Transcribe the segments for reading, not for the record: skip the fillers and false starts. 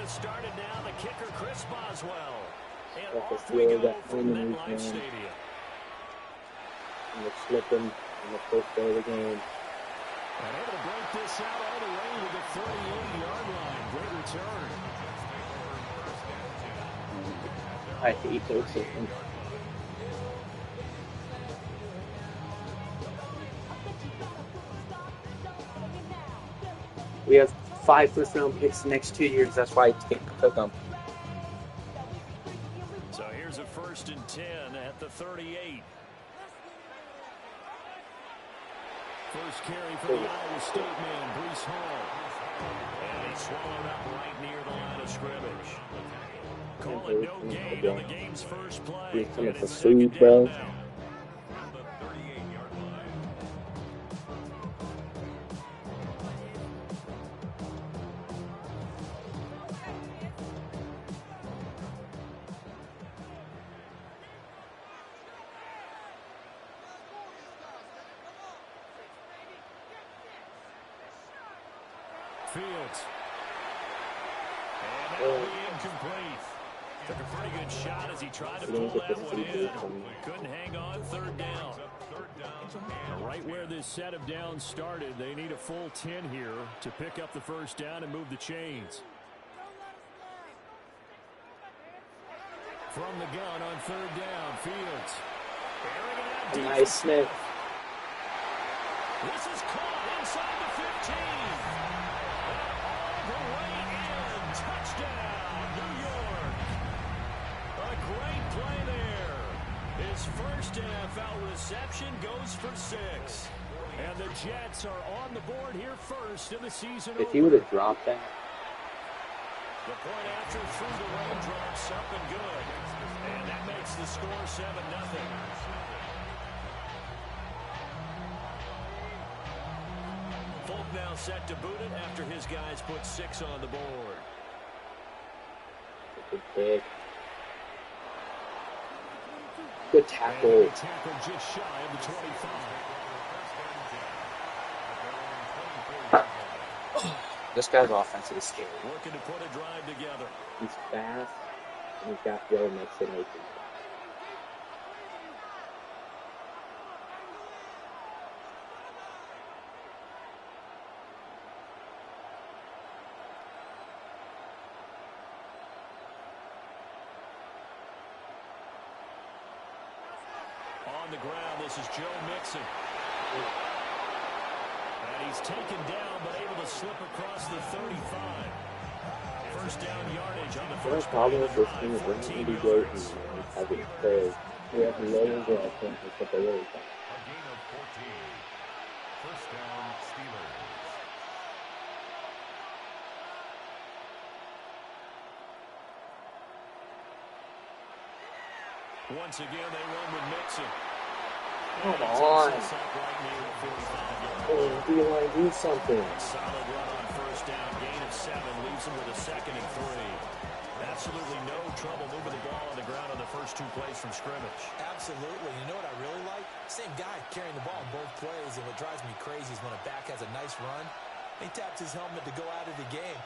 us started now. The kicker, Chris Boswell. And That's off we go from MetLife MetLife Stadium. And they're slipping on the first play of the game. And able to break this out all the way to the 38-yard line. Great return. I hate those systems. We have 5 first-round picks the next 2 years. That's why I can't cook them. So here's a 1st and 10 at the 38. First carry for the Iowa State man, Breece Hall. And he's swallowed up right near the line of scrimmage. Call it no gain on the game's first play. And it's second down now. Fields. And that'll be incomplete. Took a pretty good shot as he tried to pull that one in. Couldn't hang on, 3rd down. Right where this set of downs started, they need a full 10 here to pick up the 1st down and move the chains. From the gun on 3rd down, Fields. Nice, Smith. This is caught inside the 15. All the way in. Touchdown, New York. A great play there. His first NFL reception goes for 6. And the Jets are on the board here first in the season. If he would have dropped that. The point after through the raindrops up and good. And that makes the score 7-0. Folk now set to boot it after his guys put 6 on the board. Good pick. Good tackle. Tackle just shy of the 25. This guy's offense is scary. Looking to put a drive together. He's fast, and he's got Joe Mixon open. On the ground, this is Joe Mixon. And he's taken down, but able to slip across the 35. First down yardage on the first problem with this team is we're going to be great and have it fair. We have low overall points with the really fast. A gain of 14. First down, Steelers. Once again, they run with Mixon. Come on. Oh, do you want to do something? Solid run on first down, gain of 7, leaves him with a 2nd and 3. Absolutely no trouble moving the ball on the ground on the first 2 plays from scrimmage. Absolutely. You know what I really like? Same guy carrying the ball in both plays, and what drives me crazy is when a back has a nice run, he taps his helmet to go out of the game.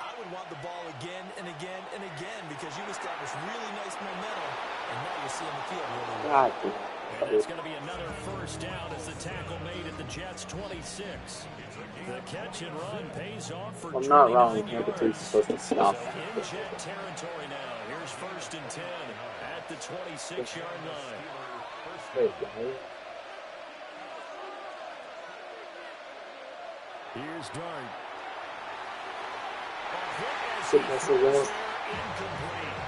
I would want the ball again and again and again because you established really nice momentum, and now you're seeing the field really well. And it's going to be another first down as the tackle made at the Jets' 26. The catch and run pays off for I'm not wrong. Hamilton's supposed to stop. In Jet territory now. Here's 1st and 10 at the 26-yard line. Wait, guys. Here's Dart. That's the one. Incomplete.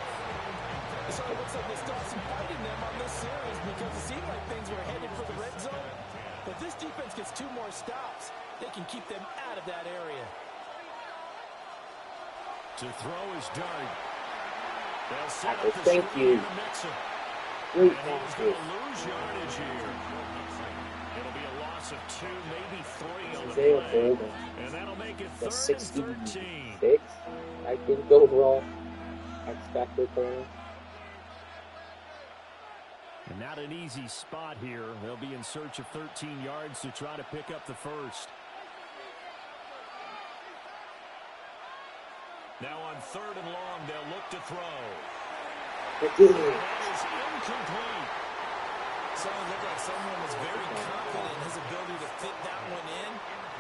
So it looks like they started some fighting them on this series because it seemed like things were headed for the red zone. But this defense gets 2 more stops. They can keep them out of that area. To throw is Dart. They'll set up the Thank you. Great pass. He's going to lose yardage here. It'll be a loss of 2, maybe 3 on the play. And that'll make it 3rd and 13. 6, I think, overall. X-Factor corner. And not an easy spot here. They'll be in search of 13 yards to try to pick up the first. Now on 3rd and long, they'll look to throw. It did. That is incomplete. Someone looked like someone was very confident in his ability to fit that one in.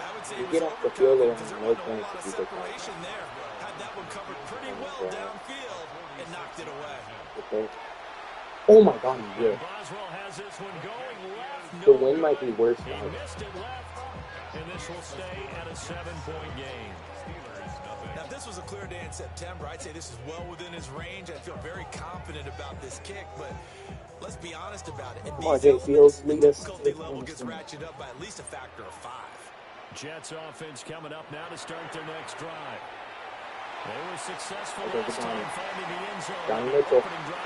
I would say You he was get off the field overconfident goal because there and no wasn't a whole points lot of if you get separation there. Had that one covered pretty well downfield and knocked it away. Okay. Oh my God, he did. Boswell has this one going left. The No win might be good. worse He now. missed it left, and this will stay at a 7-point game. Now, if this was a clear day in September, I'd say this is well within his range. I feel very confident about this kick, but let's be honest about it. Come on, Jake Fields, lead us. Difficulty level gets ratcheted up by at least a factor of 5. Jets offense coming up now to start their next drive. They were successful last time finding the end zone. Johnny Mitchell.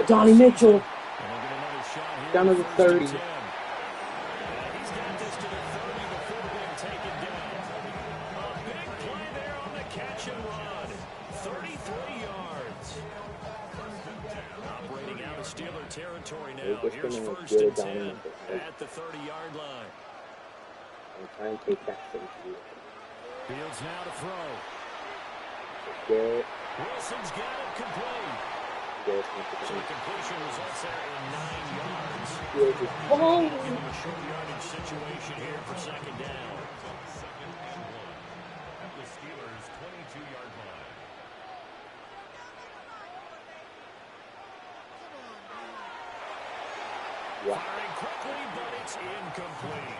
Johnny Mitchell. And they'll get another shot here. Down to the 30. He's got this to the 30 before being taken down. A big play there on the catch and run. 33 yards. Operating out of Steeler territory now. Here's 1st and 10 at the 30-yard line. I'm trying to take that from you. Fields now to throw. Garrett. Wilson's got it complete. So completion results there in 9 yards. Fields is Give him a short yardage situation here for 2nd down. At the Steelers' 22-yard line. Firing quickly, but it's incomplete.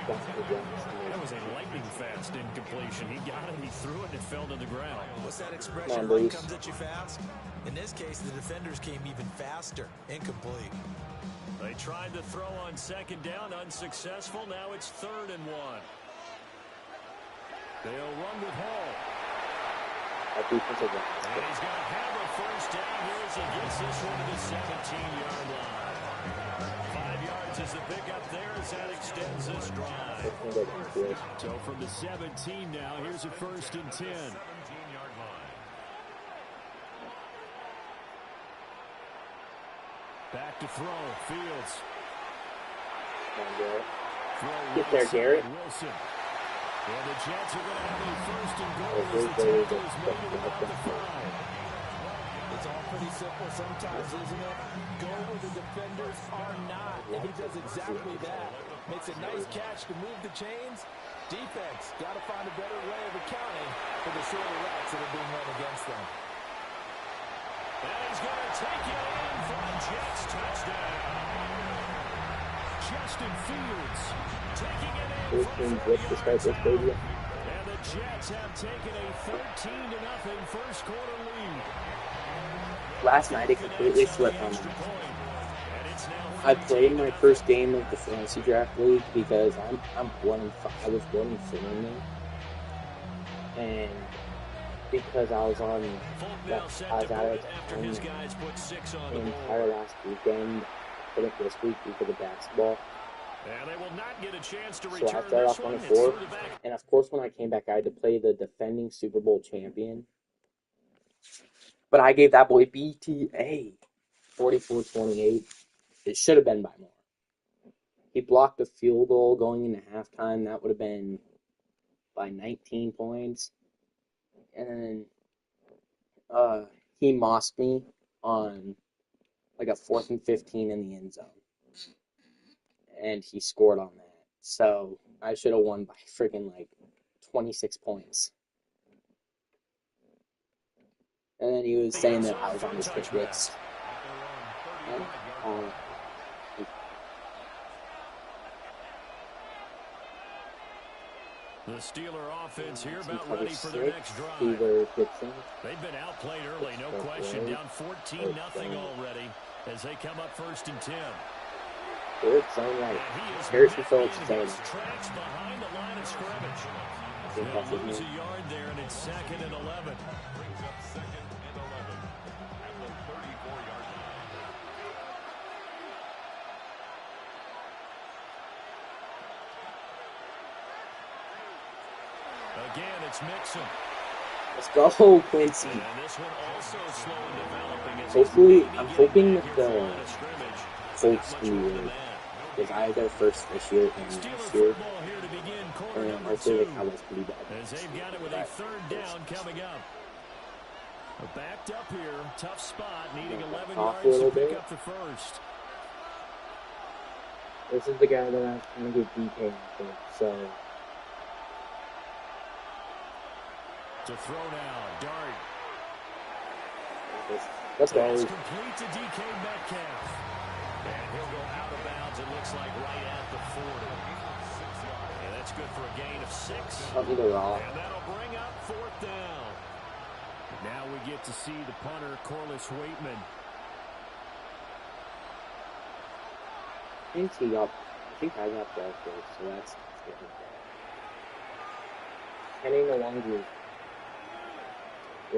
That was a lightning-fast incompletion. He got it, he threw it, and it fell to the ground. What's that expression? Run comes at you fast. In this case, the defenders came even faster. Incomplete. They tried to throw on 2nd down, unsuccessful. Now it's 3rd and 1. They'll run with Hall. And he's going to have a 1st down here as he gets this one to the 17-yard line. 5 yards is the pickup there as that extends this drive. So from the 17 now, here's a 1st and 10. 17-yard line. Back to throw. Fields. Get there, Garrett. Wilson. And the Jets are going to have a 1st and goal as the tackle is made at about the 5. It's all pretty simple sometimes, isn't it? Go where the defenders are not, and he does exactly that. Makes a nice catch to move the chains. Defense got to find a better way of accounting for the shorter routes that are being run against them. And he's going to take it in for a Jets touchdown. Justin Fields taking it in from 40 yards. And the Jets have taken a 13-0 first quarter lead. Last night it completely slipped on me. I played my first game of the fantasy draft league because I'm 1-5. I was 1-4, and because I was out of town the entire last weekend, put it this week because of basketball. And they will not get a chance to So I return started this off one. 1-4, and of course when I came back I had to play the defending Super Bowl champion. But I gave that boy BTA 44-28. It should have been by more. He blocked a field goal going into halftime. That would have been by 19 points. And then he mossed me on like a 4th and 15 in the end zone. And he scored on that. So I should have won by freaking like 26 points. And then he was saying that I was on his pick list. The Steeler offense here about ready for their next drive. They've been outplayed early, no question. Down 14-0 already as they come up 1st and 10. Good zone right. Harrison Phillips is zone. Tracks behind the line of scrimmage. They'll lose a yard there, and it's 2nd and 11. Brings up 2nd and 11 at the 34-yard line. Again, it's Mixon. Let's go, Quincy. And this one also slow in developing. Hopefully, I'm hoping that the Colts can win. Because I had their first this year and last year. And hopefully the Cowboys can be bad. As they've got it with a 3rd down coming up. Backed up here, tough spot, needing 11 Off a yards to little pick bit. up the first. This is the guy that I'm going to get DK for, so. To throw now, Dart. Let's go. That's complete to DK Metcalf. And he'll go out of bounds, it looks like right at the 40. And that's good for a gain of 6. Help me to rock. And that'll bring up 4th down. Now we get to see the punter, Corliss Waitman. I think I got ball first, so that's good. Heading along the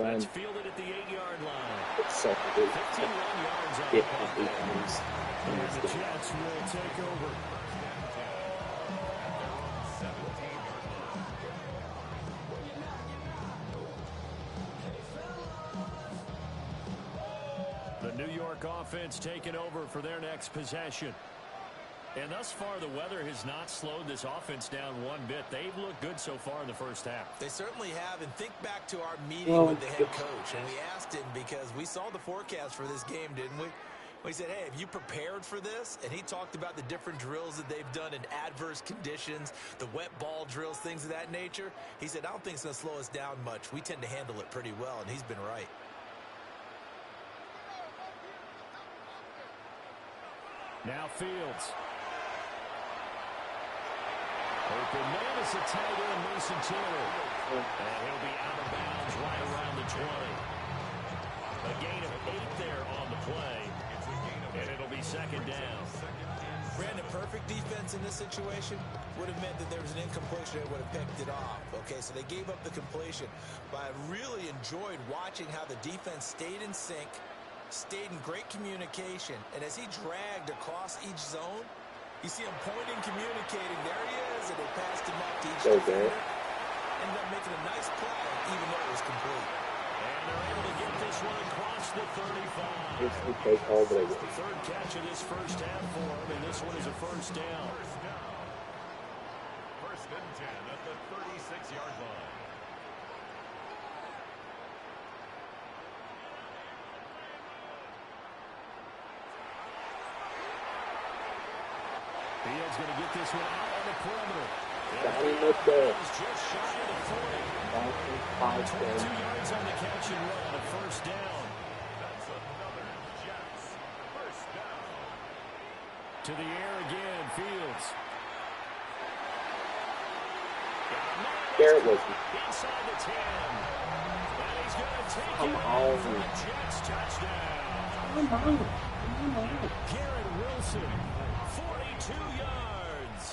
run. That's fielded at the 8-yard line. It's so good. 51 yards on Get the punt. happy times. And the Jets will take over. The New York offense taking over for their next possession. And thus far, the weather has not slowed this offense down one bit. They've looked good so far in the first half. They certainly have. And think back to our meeting with the head coach. And we asked him because we saw the forecast for this game, didn't we? We said, hey, have you prepared for this? And he talked about the different drills that they've done in adverse conditions, the wet ball drills, things of that nature. He said, I don't think it's going to slow us down much. We tend to handle it pretty well, and he's been right. Now Fields. Open man is a tight end, Mason Taylor. And he'll be out of bounds right around the 20. A gain of 8 there on the play. And it'll be 2nd down. Brandon, perfect defense in this situation would have meant that there was an incompletion that would have picked it off. Okay, so they gave up the completion. But I really enjoyed watching how the defense stayed in sync, stayed in great communication. And as he dragged across each zone, you see him pointing, communicating. There he is, and they passed him up to each defender. Ended up making a nice play, even though it was complete. And they're able to get this one across the 35. It's the fake call, but The 3rd catch of this first half for him, and this one is a 1st down. 1st and 10 at the 36-yard line. Fields going to get this one out on the perimeter. Got him up there. He's just shy of the 40. 22 yards on the catch and run, a 1st down. That's another Jets 1st down. To the air again, Fields. There it was. Inside the 10. And he's going to take Come it on. for a Jets touchdown. Come on. Garrett Wilson, 42 yards.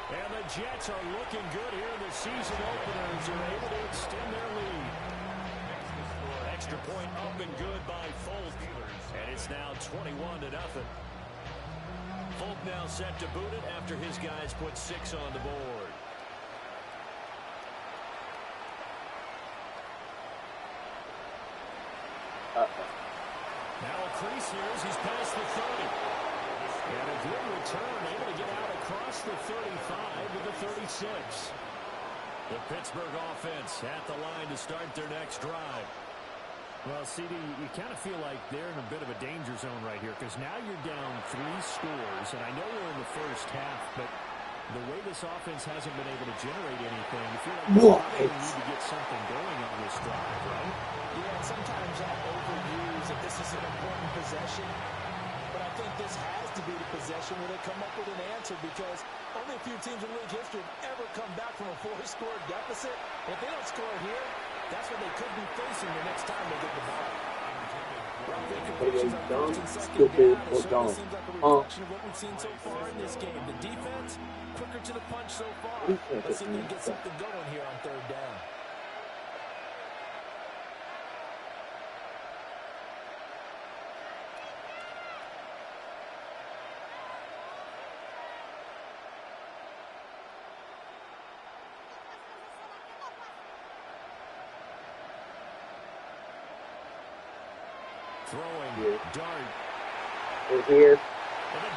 And the Jets are looking good here in the season openers. They're able to extend their lead. Extra point up and good by Folk. And it's now 21-0. Folk now set to boot it after his guys put 6 on the board. Now a crease here as he's past the 30. And a good return, able to get out across the 35 to the 36. The Pittsburgh offense at the line to start their next drive. Well, CD, you kind of feel like they're in a bit of a danger zone right here because now you're down 3 scores, and I know we're in the first half, but the way this offense hasn't been able to generate anything, you feel like they need to get something going on this drive, right? Yeah, and sometimes I overuse that this is an important possession, but I think this has to be the possession where they come up with an answer because only a few teams in league history have ever come back from a 4-score deficit. And if they don't score here, that's what they could be facing the next time they get the ball. Dumb, stupid, or dumb. Seems like a reflection of what we've seen so far in this game. The defense, quicker to the punch so far. Let's see if they can get something going here on 3rd down. Throwing, Dart. We're here.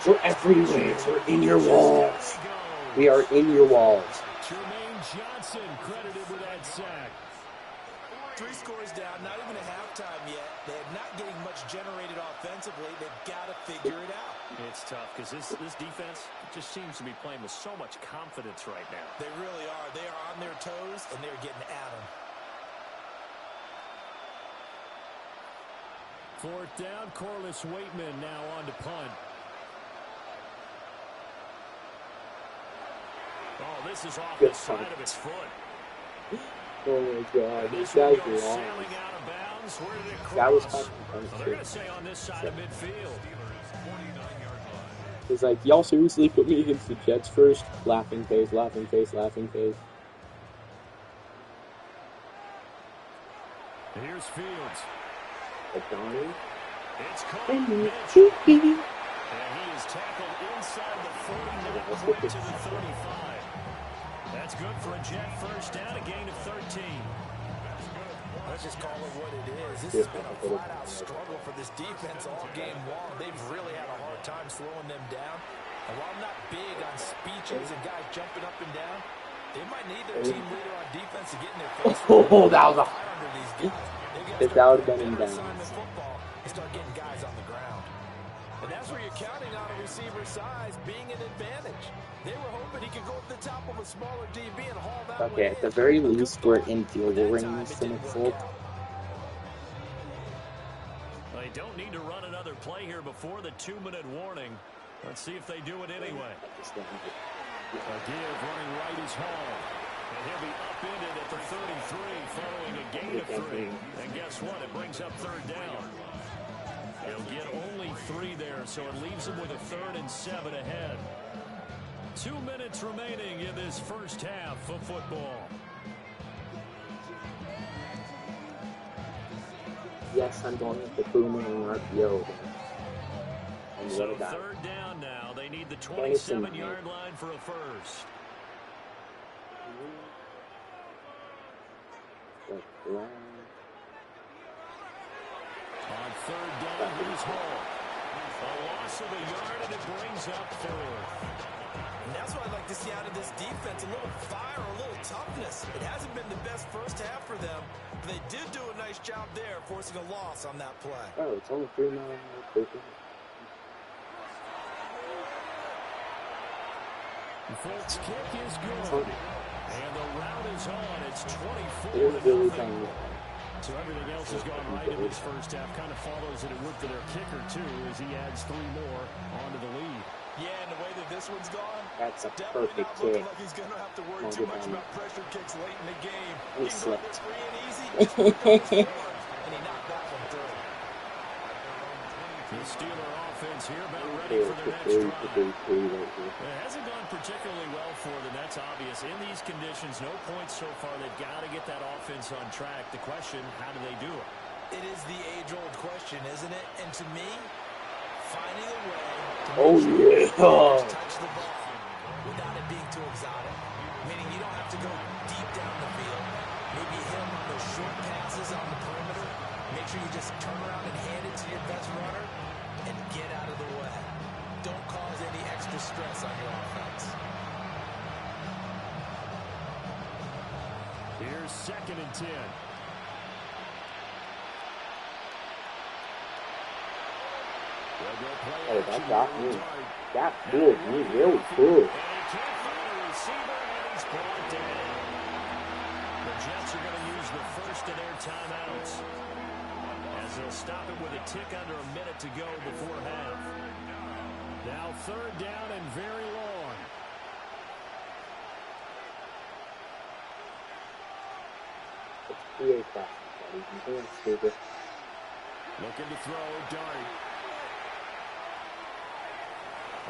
We're everywhere. We're in your walls. We are in your walls. Jermaine Johnson credited with that sack. 3 scores down, not even a halftime yet. They're not getting much generated offensively. They've got to figure it out. It's tough because this defense just seems to be playing with so much confidence right now. They really are. They are on their toes, and they're getting at them. 4th down, Corliss Waitman now on to punt. Oh, this is off the side of his foot. Oh my God, This this one guy's goes long. sailing out of bounds. Where did it That was cross? fucking Well, they're going to say on this side of midfield. He's like, y'all seriously put me against the Jets first? Laughing face, laughing face, laughing face. Here's Fields. Donnie. It's caught. And Mitch. he And he is tackled inside the 40, now quick to the 35. That's good for a Jet first down, a gain of 13. Let's just call it what it is. This has been a flat-out struggle for this defense all game long. They've really had a hard time slowing them down. And while I'm not big on speeches and guys jumping up and down, they might need their team leader on defense to get in their face. Oh, that was a... Under these guys. If that would have been in bounds. Football and start getting guys on the ground. And that's where you're counting on a receiver's size being an advantage. They were hoping he could go up the top of a smaller DB and haul that Okay, at the very least, we're in field goal range in the full. They don't need to run another play here before the 2-minute warning. Let's see if they do it anyway. A give running right is Hall. And he'll be upended at the 33 following a gain of 3. And guess what? It brings up 3rd down. He'll get only 3 there, so it leaves him with a 3rd and 7 ahead. 2 minutes remaining in this first half of football. Yes, I'm going with the booming RPO. And So what about 3rd down now. They need the 27-yard line for a first. On 3rd down, here's Hall. A loss of a yard, and it brings up 4th. And that's what I'd like to see out of this defense, a little fire, a little toughness. It hasn't been the best first half for them, but they did do a nice job there, forcing a loss on that play. Oh, it's only 3 miles. Folks, kick is good. And the route is on. It's 24 It is really 0. tiny. So everything else has gone right in this first half. Kind of follows that it would for their kicker, too, as he adds 3 more onto the lead. Yeah, and the way that this one's gone, That's a definitely perfect not looking kick. like he's going to have to worry Won't too get much down. about pressure kicks late in the game. He He can go slipped. this free and easy, and he knocked that one through. The Steeler offense here about ready for their next drive. It hasn't gone particularly well for them. That's obvious. In these conditions, no points so far. They've got to get that offense on track. The question, how do they do it? It is the age-old question, isn't it? And to me, finding a way to Oh, make yeah. sure you touch the ball without it being too exotic. Meaning you don't have to go deep down the field. Maybe hit him on those short passes on the perimeter. Make sure you just turn around and hand it to your best runner and get out of the way. Don't cause any extra stress on your offense. Here's 2nd and 10. Oh, that got me. That fooled me really cool. And he can't find a receiver, and he's brought down. The Jets are going to use the first of their timeouts, as they'll stop it with a tick under a minute to go before half. Now 3rd down and very long. It's PA class, buddy. You can't stupid. Looking to throw, Dart.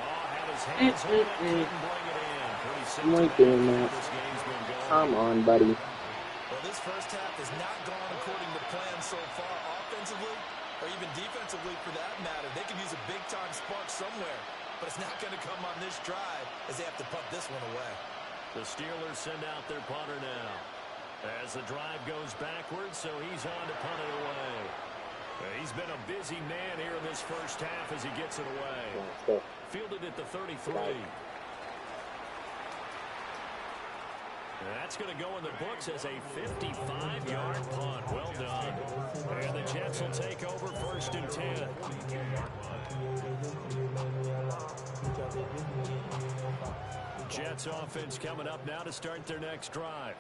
Oh, had his hands on it, couldn't bring it in. Pretty I'm simple. like doing that. This game's been going. Come on, buddy. Well, this first half has not gone according to plan so far, offensively or even defensively for that matter. They could use a big-time spark somewhere, but it's not going to come on this drive as they have to punt this one away. The Steelers send out their punter now. As the drive goes backwards, so he's on to punt it away. He's been a busy man here in this first half as he gets it away. Let's go. Fielded at the 33. That's going to go in the books as a 55-yard punt. Well done. And the Jets will take over 1st and 10. Jets offense coming up now to start their next drive.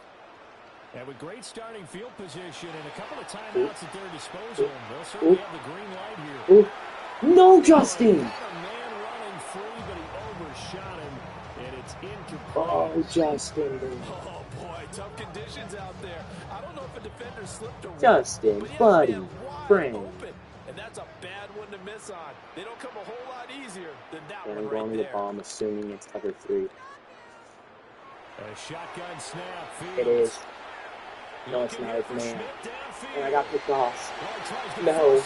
And with great starting field position and a couple of timeouts at their disposal, they'll certainly have the green light here. No, Justin! A man running free, but he overshot him, and it's incomplete. Oh, Justin. Oh, boy, tough conditions out there. I don't know if a defender slipped or Justin, but he has buddy, a man wide friend. open, and that's a bad one to miss on. They don't come a whole lot easier than that And one I'm right going to the there. bomb, assuming it's cover 3. A shotgun snap. It is. No, it's not. It's man. And I got picked off. No.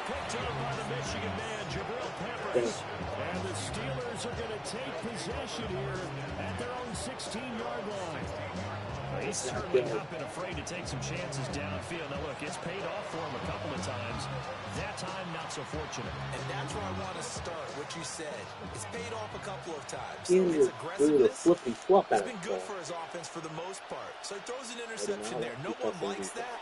Picked up by the Michigan man, Jabril Peppers. And the Steelers are going to take possession here at their own 16-yard line. He's certainly not been afraid to take some chances downfield. Now, look, it's paid off for him a couple of times. That time, not so fortunate. And that's where I want to start, what you said. It's paid off a couple of times. He's His the aggressiveness flippy flop has out been of good the for his offense for the most part. So he throws an interception there. No one likes that,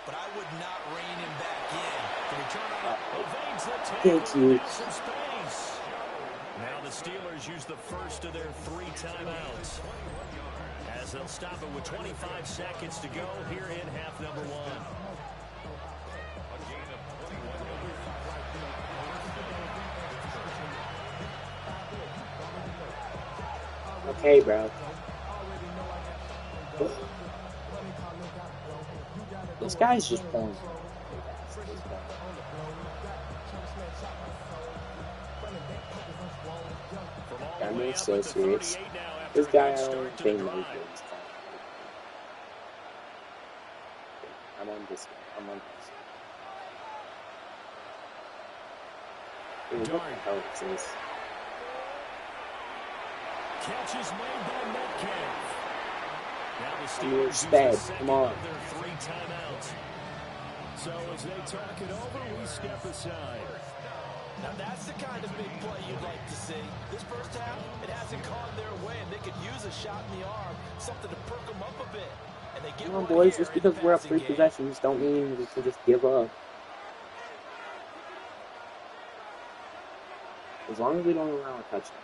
but I would not rein him back in. The return on evades the Thank you. some space. Now the Steelers use the first of their 3 timeouts, as they'll stop it with 25 seconds to go here in half number 1. Okay, bro. This guy's just pulling. That makes so serious. This guy, I don't think knows what he's talking about. I'm on this guy. I'm on this. Dude, what the hell is this? Catch is made by Metcalf. Now the You're Steelers sped. use the Come second on. of their 3 timeouts. So as they talk it over, we step aside. Now that's the kind of big play you'd like to see. This first half, it hasn't gone their way, and they could use a shot in the arm, something to perk them up a bit. And they get Come on, right boys. here Just in the because we're up passing 3 game. possessions don't mean we can just give up. As long as we don't allow a touchdown.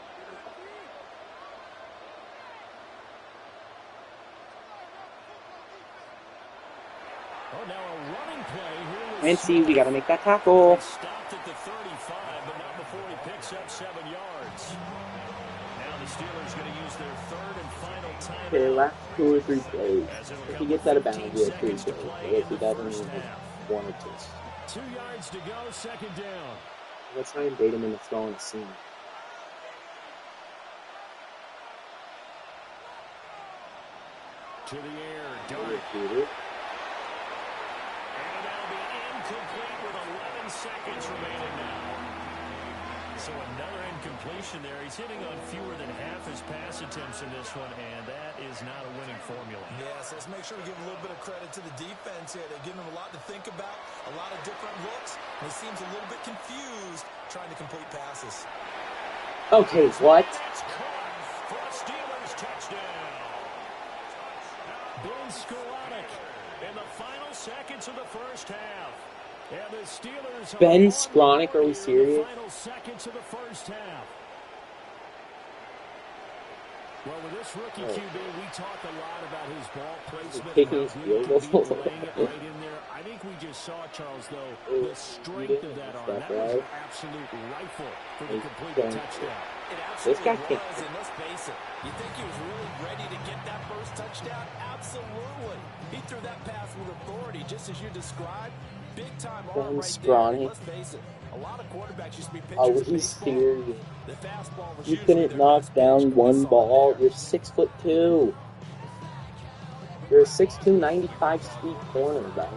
Oh, now a running play here with Fancy, we Smith. gotta make that tackle. Stopped at the 35, but not before he picks up 7 yards. Now the Steelers going to use their 3rd and final timeout. Okay, last 2 or 3 plays. As it'll If come he gets with out of bounds, 15 we have 3 seconds to plays. play But if in he the doesn't, first we have half. 1 or 2. 2 yards to go, 2nd down. Let's try and bait him into throwing a seam. To the air, Dart. Dude. And that'll be incomplete with 11 seconds remaining now. So another incompletion there. He's hitting on fewer than half his pass attempts in this one, and that is not a winning formula. Yes, let's make sure to give a little bit of credit to the defense here. They're giving him a lot to think about, a lot of different looks, and he seems a little bit confused trying to complete passes. Okay, what? That's caught for a Steelers touchdown. Ben Skowronek in the final seconds of the first half. And the Steelers Ben are Skowronek, are we in the serious? final seconds of the first half. Well, with this rookie QB, we talk a lot about his ball placement. Taking and his how good field he goal. can be laying it right in there. I think we just saw, Charles, though, the strength of that arm. Stuff, That was an right? absolute rifle for the He's completed going- touchdown. It This guy absolutely can't- was, and let's face it, you think he was really ready to get that first touchdown? Absolutely. He threw that pass with authority, just as you described. Big-time arm Ben right Skowronek. there. Let's face it, a lot of quarterbacks used to be pitchers Oh, in he's baseball. serious. The fastball was You usually couldn't their knock best pitch, down and we one saw it ball. there. You're 6'2". You're a 6'2", 95-speed corner, bro.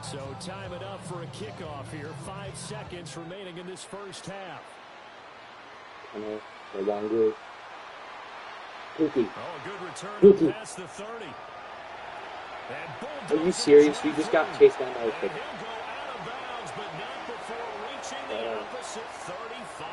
So time it up for a kickoff here. 5 seconds remaining in this first half. Come on, we're going good. Pookie. Oh, a good return Pookie. past the 30. And Are you serious? You just got chased down by a And kicker. he'll go out of bounds, but not before reaching the opposite 35.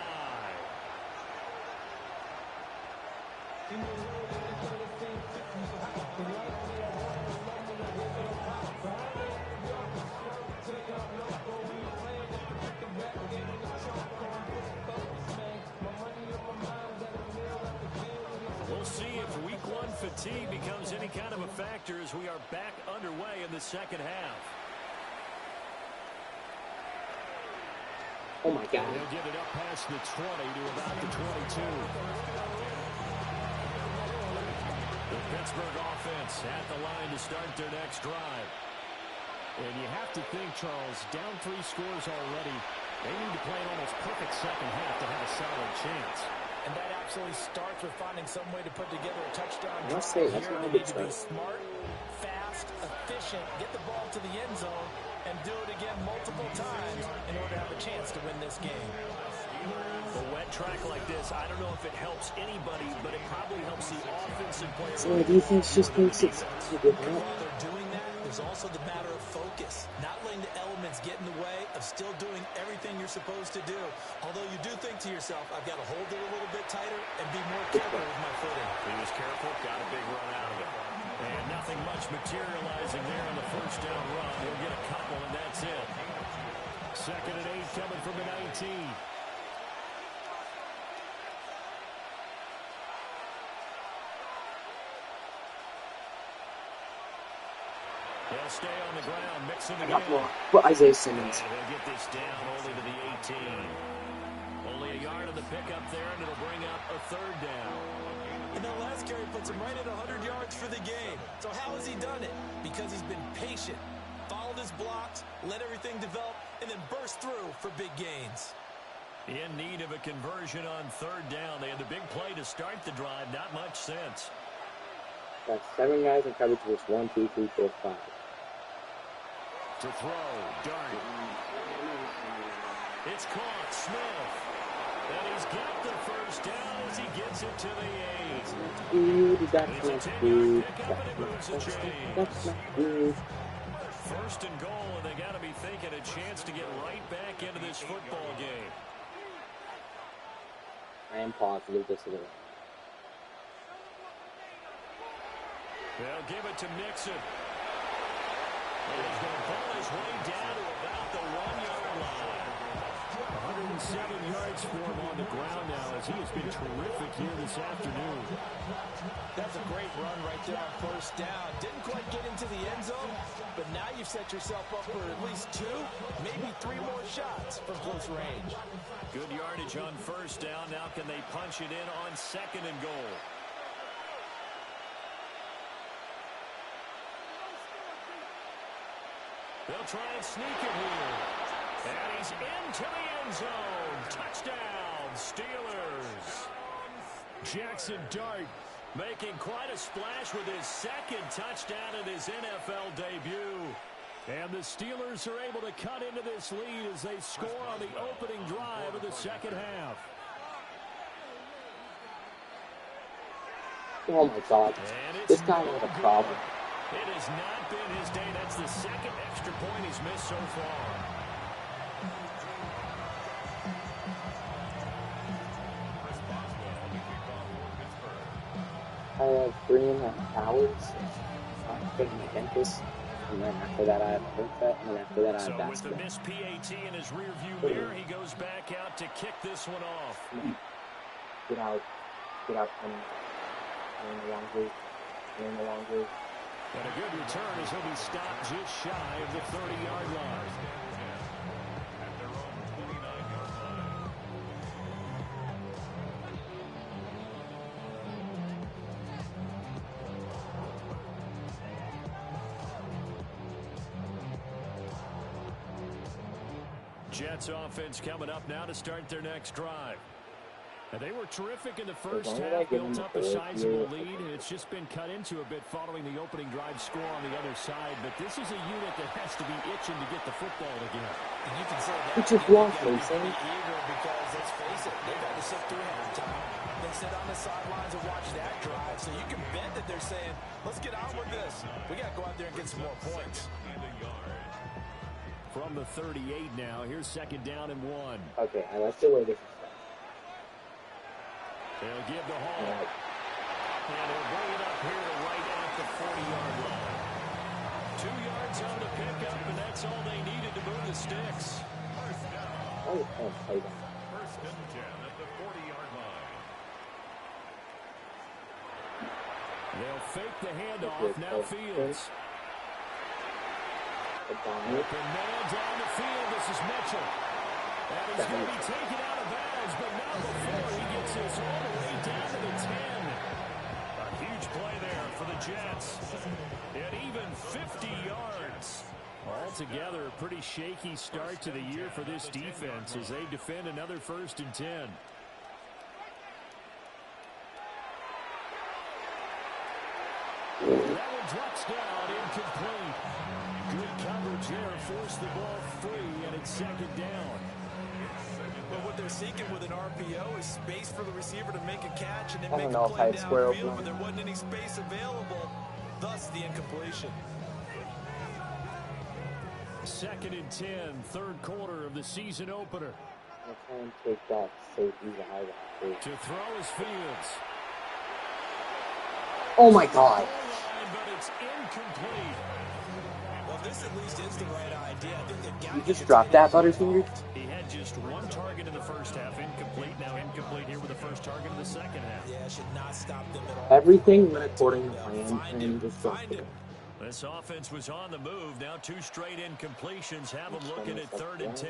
We'll see if week one fatigue becomes any kind of a factor as we are back underway in the second half. Oh my God. They'll get it up past the 20 to about the 22. The Pittsburgh offense at the line to start their next drive. And you have to think, Charles, down 3 scores already. They need to play an almost perfect second half to have a solid chance. And that absolutely starts with finding some way to put together a touchdown I drive must say, that's here. not a They good need to be start. smart, fast, efficient, get the ball to the end zone, and do it again multiple times in order to have a chance to win this game. A wet track like this, I don't know if it helps anybody, but it probably helps the offensive player. So the defense just thinks it's to give And up. while they're doing that, there's also the matter of focus. Not letting the elements get in the way of still doing everything you're supposed to do. Although you do think to yourself, I've got to hold it a little bit tighter and be more careful with my footing. He was careful, got a big run out of it. And nothing much materializing there on the first down run. He'll get a couple, and that's it. 2nd and 8 coming from the 19. They'll stay on the ground, mixing I it got in. more. But Isaiah Simmons. And they'll get this down only to the 18. Only a yard on the pickup there, and it'll bring up a 3rd down. And that last carry puts him right at 100 yards for the game. So how has he done it? Because he's been patient, followed his blocks, let everything develop, and then burst through for big gains. In need of a conversion on 3rd down. They had the big play to start the drive. Not much sense. Got 7 guys in coverage versus 1, 2, 3, 4, 5. To throw, Dart. It's caught, Smith. And he's got the first down as he gets it to the 8. Ooh, that's It's a not 10-yard good. pickup, and it moves the chains. That's not good. 1st and goal, and they got to be thinking a chance to get right back into this football game. I am positive this is it. They'll give it to Mixon. And he's going to pull his way down to about the 1-yard line. 107 yards for him on the ground now as he has been terrific here this afternoon. That's a great run right there on 1st down. Didn't quite get into the end zone, but now you've set yourself up for at least 2, maybe 3 more shots from close range. Good yardage on 1st down. Now can they punch it in on 2nd and goal? They'll try and sneak it here. And he's into the end zone. Touchdown, Steelers. Jackson Dart making quite a splash with his 2nd touchdown in his NFL debut. And the Steelers are able to cut into this lead as they score on the opening drive of the second half. Oh my God. This guy has a problem. It has not been his day. That's the 2nd extra point he's missed so far. I have 3.5 hours. I'm taking my dentist. And then after that, I have a haircut. And then after that, I have So with the basketball. missed PAT in his rearview mirror, he goes back out to kick this one off. Get out. Get out. And the long group. And the long group. And a good return as he'll be stopped just shy of the 30-yard line. At their own 29-yard line. Jets offense coming up now to start their next drive. And they were terrific in the first half, built up a sizable lead, and it's just been cut into a bit following the opening drive score on the other side. But this is a unit that has to be itching to get the football again. And you can say that. It's just lost, They're Mason. eager because, let's face it, they've had to sit through halftime. They sit on the sidelines and watch that drive. So you can bet that they're saying, let's get on with this. We got to go out there and get some more points. From the 38 now, here's 2nd down and 1. Okay, I like the way this is done. They'll give the Hall. And he'll bring it up here to right at the 40-yard line. 2 yards on the pickup, and that's all they needed to move the sticks. First down. Oh, play that. First and 10 at the 40-yard line. They'll fake the handoff. Now Fields. Open man down the field. This is Mitchell. And he's going to be taken out of bounds, but not before he gets this all the way down to the 10. A huge play there for the Jets. And even 50 yards. Altogether, a pretty shaky start to the year for this defense as they defend another 1st and 10. That one drops down, incomplete. Good coverage there, forced the ball free, and it's 2nd down. But what they're seeking with an RPO is space for the receiver to make a catch and then I make don't know a if play I'd square downfield, open. but there wasn't any space available, thus the incompletion. 2nd and 10, 3rd quarter of the season opener. I can't take that safety out. To throw is Fields. Oh my God. But it's incomplete. Well, this at least is the right idea. I think they've got You to just get dropped tight that, ends. Butterfinger? He had just 1 target in the first half, incomplete. Now incomplete here with the first target in the second half. Yeah, should not stop them at all. Everything went according to plan, and just dropped it. This offense was on the move. Now 2 straight incompletions have them looking at 3rd and 10.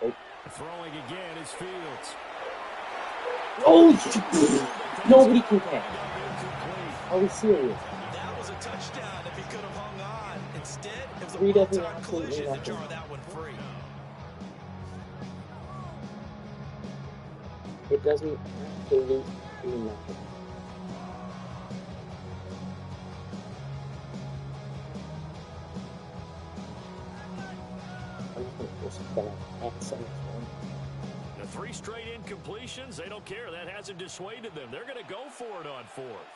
Oh. Throwing again is Fields. Oh, nobody can catch. Are we serious? That was a touchdown if he could have hung on. Instead, it was a Three doesn't one-time absolutely collision to nothing. draw that one free. It doesn't absolutely nothing. The 3 straight incompletions, they don't care. That hasn't dissuaded them. They're going to go for it on 4th.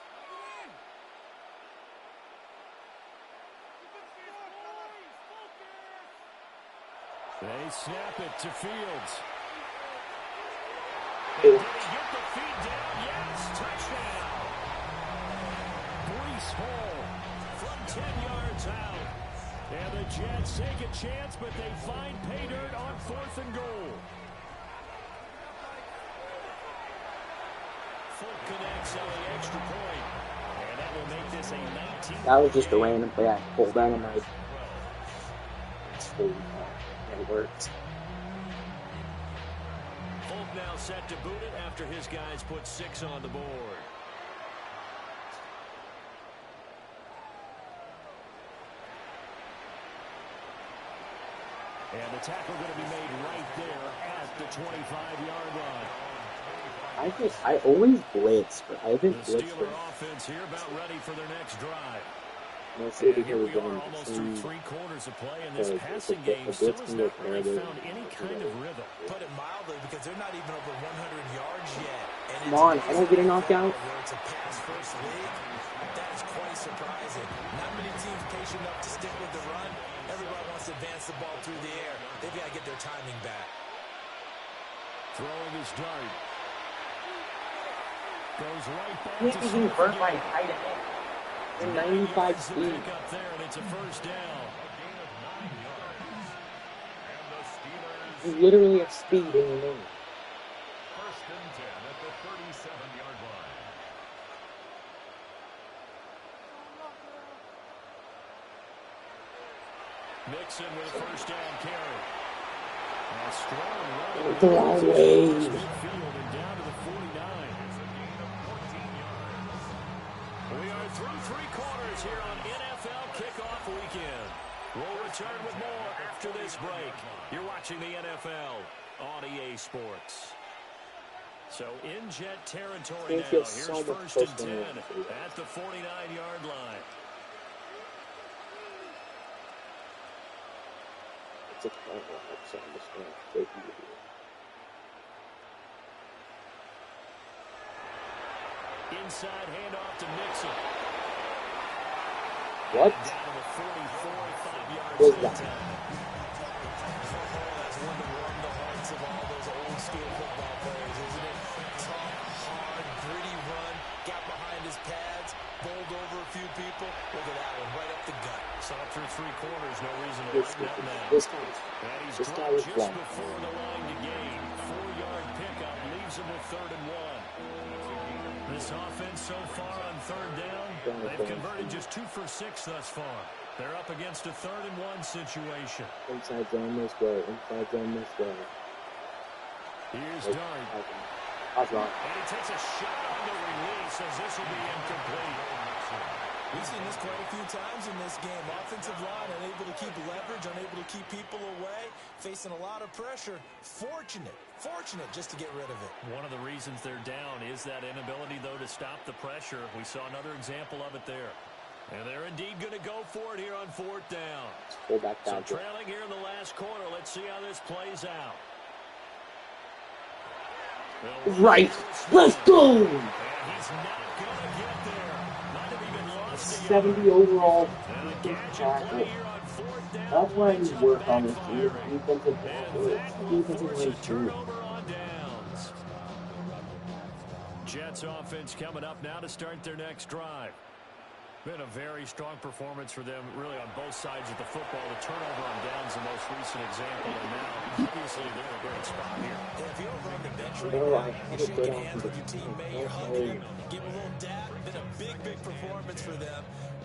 They snap it to Fields. And did he get the feet down? Yes, touchdown. Breece Hall from 10 yards out. And the Jets take a chance, but they find pay dirt on 4th and goal. Folk connects on the extra point. And that will make this a 19. That was just a random play I pulled out of my. It worked. Folk now set to boot it after his guys put 6 on the board. And the tackle going to be made right there at the 25-yard line. I always blitz, but I haven't The blitzed Steeler it. offense here about ready for their next drive. Mostly And here because we we're are almost going through 3 quarters of play, and this so passing the game still blitz has can not go really further. found any kind of rhythm. Put it mildly, because they're not even over 100 yards yet. And Come on, I don't get a knockout. Where it's a pass-first league, that is quite surprising. Not many teams patient enough to stick with the run. Everybody wants to advance the ball through the air. They've got to get their timing back. Throwing his dart. Goes right back Can't to be Smith burnt by again. tight end. In 95 The speed. pick up there, and it's a first down. A gain of 9 yards. And the Steelers. You literally have speed in your name. First and 10 at the 37-yard line. Mixon with a first down carry. A strong run. The wrong way. Midfield and down to the 49. It's a gain of 14 yards. We are through 3 quarters here on NFL Kickoff Weekend. We'll return with more after this break. You're watching the NFL on EA Sports. So in Jet territory now. Here's so much first and 10 closer. at the 49-yard line. It's a so I'm just going to take you Inside handoff to Mixon. What? And down to the 44, 5 yards Was that that? time. That's one to warm the hearts of all those old school football players, isn't it? Tough, hard, gritty run, got behind his pads, bowled over a few people. Look at that one, right up the gut. Saw it through 3 quarters, no reason to This lighten up now. this guy And he's this guy dropped was just flying. before the line to gain. 4-yard pickup leaves him with 3rd and 1. This offense so far on 3rd down, they've converted just 2 for 6 thus far. They're up against a 3rd and 1 situation. Inside zone this way. Inside zone this way. Here's Like, Dart. That's wrong. And he takes a shot on the release as this will be incomplete. We've seen this quite a few times in this game. Offensive line unable to keep leverage, unable to keep people away, facing a lot of pressure. Fortunate just to get rid of it. One of the reasons they're down is that inability, though, to stop the pressure. We saw another example of it there. And they're indeed going to go for it here on 4th down. Pull back So down. trailing here in the last quarter. Let's see how this plays out. Right. Let's go. And he's not going to get there. Might have even lost a 70 overall. And a Defensive gadget play tackle. here on 4th down. That's why I need to work on this Backfiring. defensive And tackle. that will Defensive force a line too. turnover on downs. Jets offense coming up now to start their next drive. Been a very strong performance for them, really, on both sides of the football. The turnover on downs, the most recent example, and now, obviously, they're in a great spot here. If you're over on the bench right No, now, I had you're it good shaking off hands the with your teammate, you're hugging him, give him a little dab. Been a big performance for them.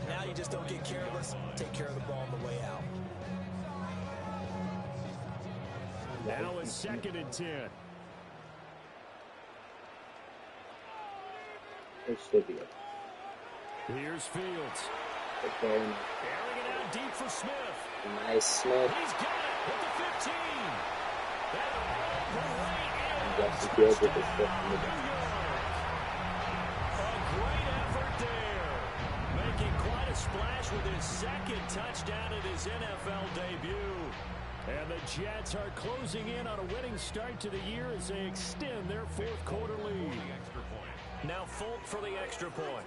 Now you just don't get careless. Take care of the ball on the way out. Now it's 2nd and 10. It should be it. Here's Fields. Okay. Airing it out deep for Smith. Nice Smith. He's got it with the 15. And a great Yes, he did with his foot in the New York. A great effort there. Making quite a splash with his 2nd touchdown at his NFL debut. And the Jets are closing in on a winning start to the year as they extend their 4th quarter lead. Now Folk for the extra point.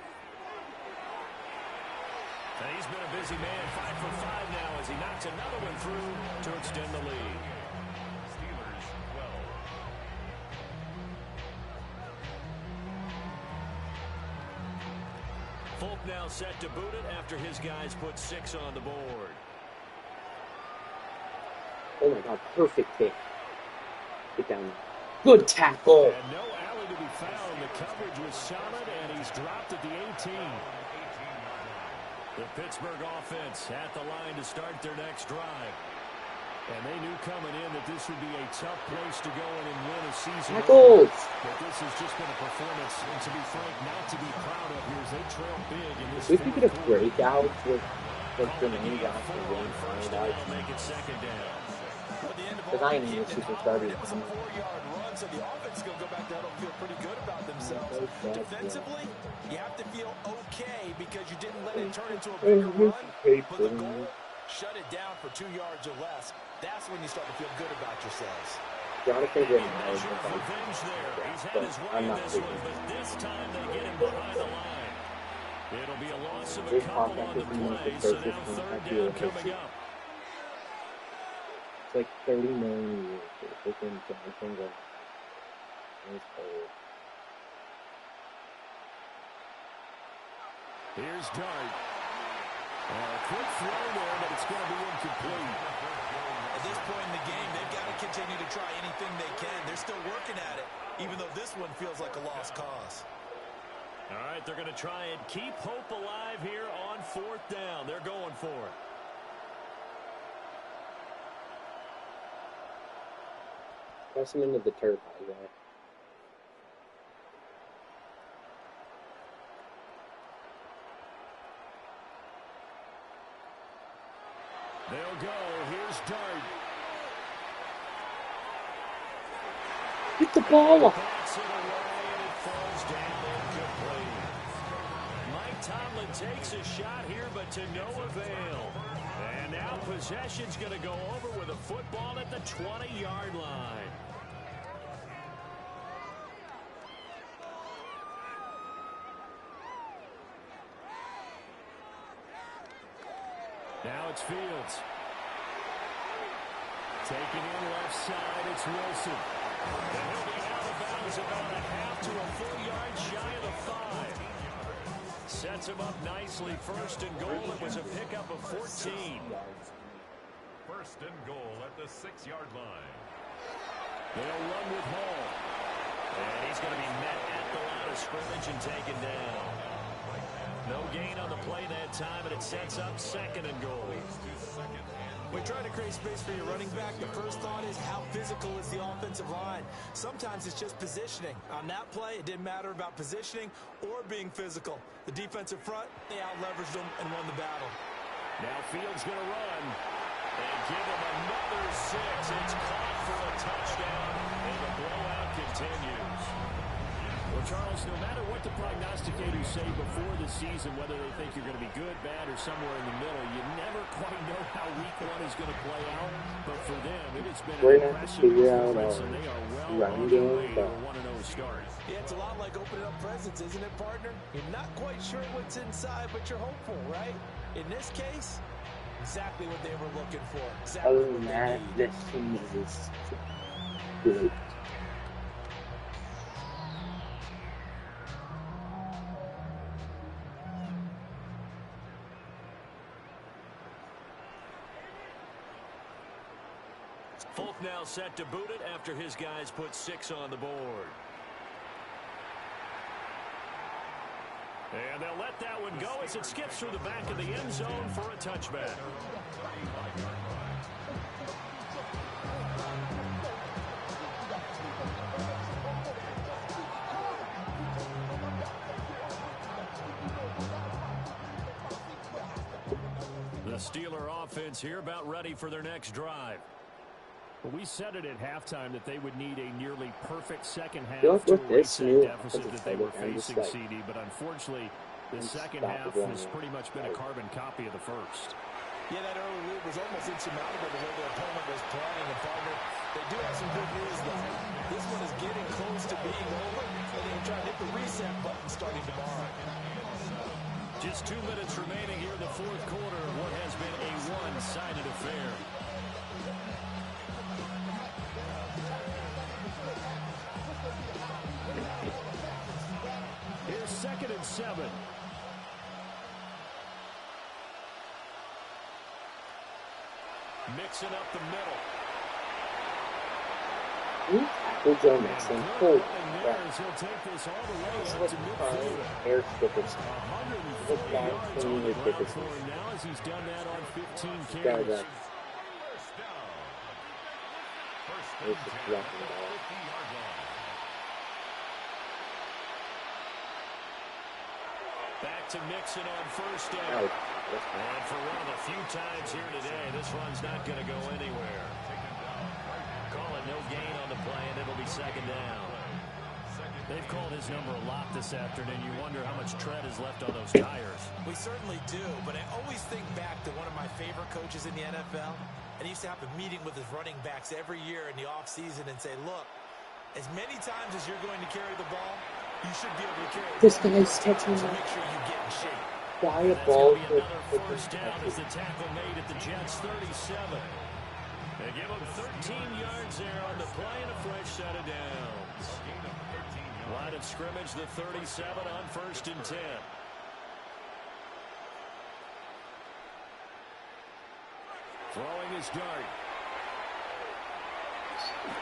And he's been a busy man, 5 for 5 now as he knocks another one through to extend the lead. Steelers 12. Folk now set to boot it after his guys put 6 on the board. Oh my God, perfect kick. Get down. Good tackle. And no alley to be found. The coverage was solid, and he's dropped at the 18. The Pittsburgh offense at the line to start their next drive. And they knew coming in that this would be a tough place to go in and win a season. Tackles. But this has just been a performance, and to be frank, not to be proud of here as they trail big in this We could get a fourth quarter. breakout with the Calling main it guy a for 4 on one first find down, out. make it 2nd down. Because I ain't even super started. It was a 4-yard run, so the offense is going to go back there and feel pretty good about themselves. Defensively, you have to feel okay because you didn't let it turn into a bigger run. But the goal, shut it down for 2 yards or less. That's when you start to feel good about yourselves. Jonathan didn't Measure of revenge there. He's had his way I'm in not this taking one, it. but this time they get him behind the line. It'll be a loss of a This couple contact on the is the most play, so atrocious now 3rd contact down you'll ever coming see. up. It's like 30 million years for freaking Jonathan going. It's old. Here's Dart. A quick throw there, but it's going to be incomplete. At this point in the game, they've got to continue to try anything they can. They're still working at it, even though this one feels like a lost cause. All right, they're going to try and keep hope alive here on 4th down. They're going for it. Press him into the turf, Isaiah. They'll go. Here's Dart. Get the ball up. Bats it away, and it falls down incomplete. Mike Tomlin takes a shot here, but to no avail. And now possession's going to go over with a football at the 20-yard line. Now it's Fields. Taking in left side, it's Wilson. And he'll be out of bounds about a half to a full yard shy of the 5. Sets him up nicely. First and goal. It was a pickup of 14. First and goal at the 6-yard line. They'll run with Hall. And he's going to be met at the line of scrimmage and taken down. No gain on the play that time, and it sets up second and goal. When trying to create space for your running back, the first thought is how physical is the offensive line. Sometimes it's just positioning. On that play, it didn't matter about positioning or being physical. The defensive front, they out-leveraged them and won the battle. Now Fields going to run and give him another 6. It's caught for a touchdown, and the blowout continues. Well, Charles, no matter what the prognosticators say before the season, whether they think you're going to be good, bad, or somewhere in the middle, you never quite know how week 1 is going to play out. But for them, it has been an impressive performance, and they are well on their way to a 1-0 start. Yeah, it's a lot like opening up presents, isn't it, partner? You're not quite sure what's inside, but you're hopeful, right? In this case, exactly what they were looking for. Exactly Other what than they that, need. this team is great. Folk now set to boot it after his guys put 6 on the board. And they'll let that one go as it skips through the back of the end zone for a touchback. The Steeler offense here about ready for their next drive. Well, we said it at halftime that they would need a nearly perfect second half Look to with this erase that new deficit that they were facing, CD. But unfortunately, the second half has pretty much been a carbon copy of the first. Yeah, that early lead was almost insurmountable the way their opponent was playing. And, partner, they do have some good news, though. This one is getting close to being over, and they're trying to hit the reset button starting tomorrow. Just 2 minutes remaining here in the fourth quarter of what has been a one-sided affair. Here's 2nd and 7. Mixing up the middle. Tackle Joe Mixon. Holy crap. He'll take this all the way This up was to midfield. Eric Dickerson. 140 Look yards back, on the Eric ground Dickerson. for him now as he's done that on 15 Guy carries. that First is down. just dropping the ball. 50-yard line. Back to Mixon on first That down. was- that's fine. And for one of the few times here today, this run's not going to go anywhere. Call it no gain on the play, and it'll be second down. They've called his number a lot this afternoon. You wonder how much tread is left on those tires. We certainly do, but I always think back to one of my favorite coaches in the NFL, and he used to have a meeting with his running backs every year in the offseason and say, look, as many times as you're going to carry the ball, you should be able to carry This the ball. guy's touching So me. make sure you get in shape. Why a That's ball going to be for another first down as the tackle made at the Jets' 37. They give him 13 yards there on the play and a fresh set of downs. Line of scrimmage, the 37 on 1st and 10. Throwing his dart.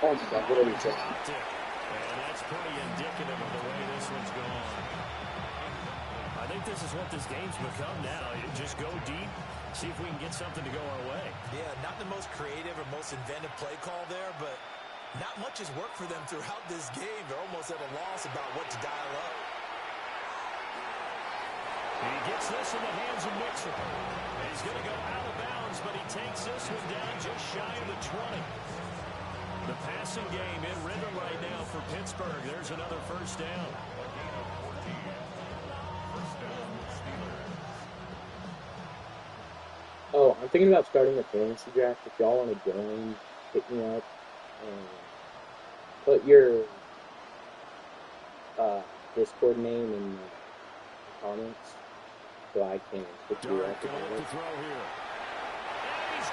Oh my God, what are we doing? And that's pretty indicative of the way this one's gone. I think this is what this game's become now. You just go deep, see if we can get something to go our way. Yeah, not the most creative or most inventive play call there, but not much has worked for them throughout this game. They're almost at a loss about what to dial up. He gets this in the hands of Mixon. He's going to go out of bounds, but he takes this one down just shy of the 20. The passing game in rhythm right now for Pittsburgh. There's another first down. Oh, I'm thinking about starting a fantasy draft. If y'all want to join, hit me up. Put your Discord name in the comments so I can put you Dart up. going to throw here.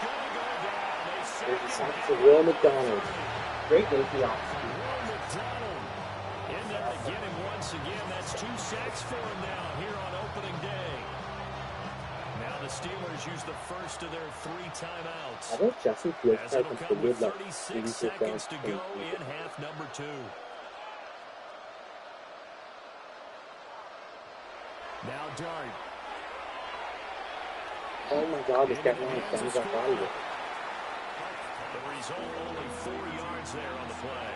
going to go down. They sack There's a him sack back for at Will the McDonald. 30. Great Navy off. Will McDonald in there to get him once again. That's 2 sacks for him now here on opening day. Now the Steelers use the first of their 3 timeouts. I think Justin Fields As tried it'll to come with like 36 80% seconds to go in half number 2. Now Dart. Oh my God, this guy only stands up out of it. The result, only 4 yards there on the play.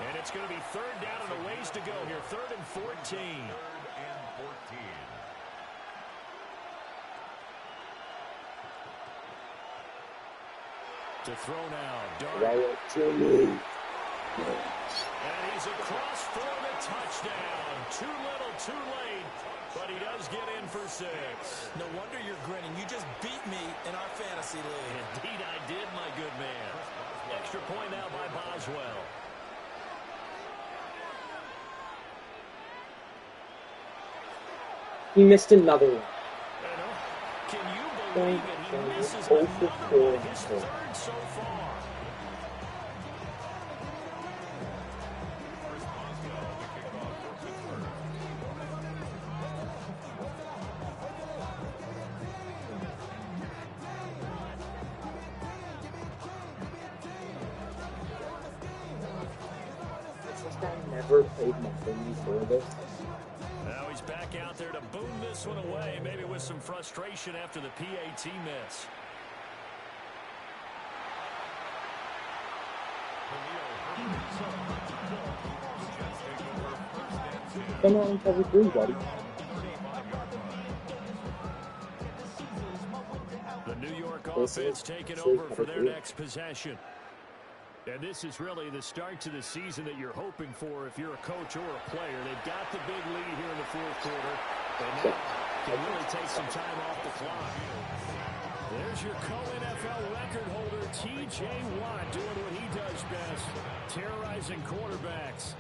And it's going to be 3rd down and a ways to go here. 3rd and 14. 3rd and 14. To throw now, Dart. Right, Jimmy. And he's across for the touchdown. Too little, too late. But he does get in for 6. No wonder you're grinning. You just beat me in our fantasy league. Indeed I did, my good man. Extra point now by Boswell. He missed another one. Can you believe it? He misses Oh, another for one. His 3rd so far. Chris Boswell, the kickoff for Pittsburgh. This guy never played nothing before this. Now he's back out there to boom this one away, maybe with some frustration after the PAT miss. Come on, cover 3, buddy. The New York This offense is taking true over for cover their 3. next possession. And this is really the start to the season that you're hoping for if you're a coach or a player. They've got the big lead here in the 4th quarter. And now can really take some time off the clock. There's your co-NFL record holder, T.J. Watt, doing what he does best, terrorizing quarterbacks.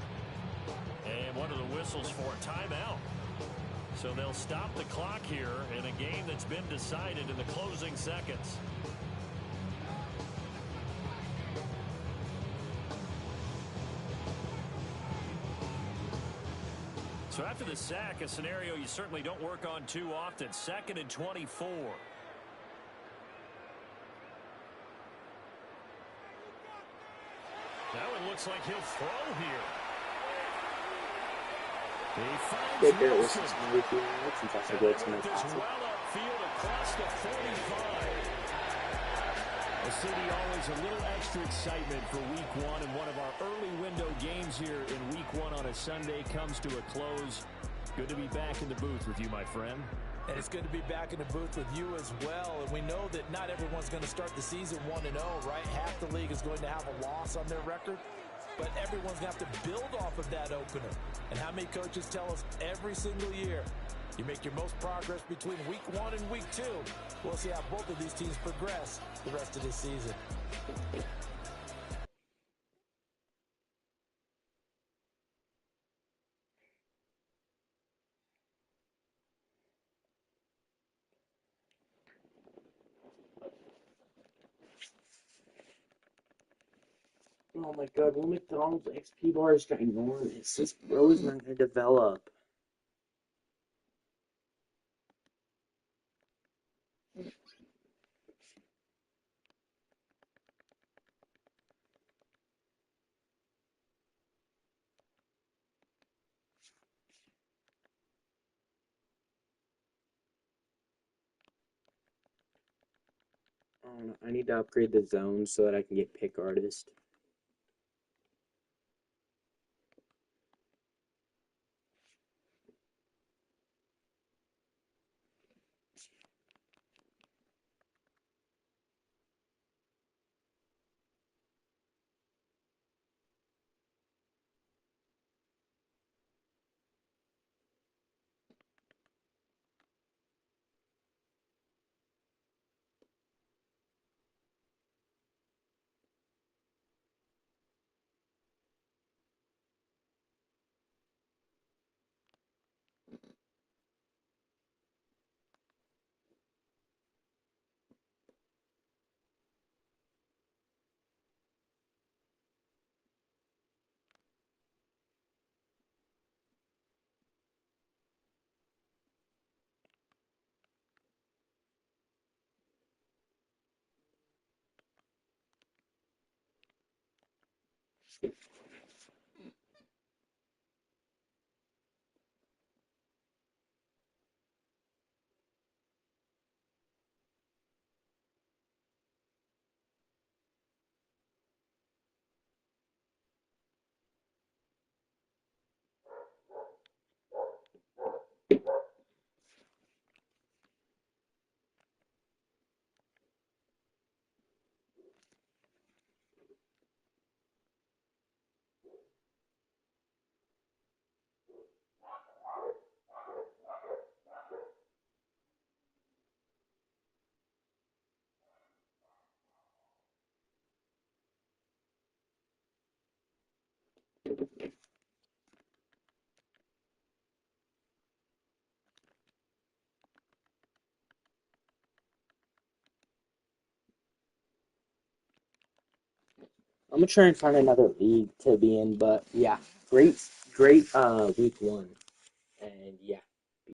And one of the whistles for a timeout. So they'll stop the clock here in a game that's been decided in the closing seconds. So after the sack, a scenario you certainly don't work on too often. 2nd and 24. Now it looks like he'll throw here. He finds Take care, Wilson. this is everything else since I And should they go to my work this class. well upfield across the 45. The city always a little extra excitement for week 1, and one of our early window games here in week 1 on a Sunday comes to a close. Good to be back in the booth with you, my friend. And it's good to be back in the booth with you as well. And we know that not everyone's going to start the season 1-0, right? Half the league is going to have a loss on their record. But everyone's going to have to build off of that opener. And how many coaches tell us every single year, you make your most progress between week 1 and week 2. We'll see how both of these teams progress the rest of this season. Oh my God, Will McDonald's XP bar is ginormous. This bro is not going to develop. Oh, no, I need to upgrade the zone so that I can get pick artist. I'm gonna try and find another league to be in, but yeah, great week one, and yeah.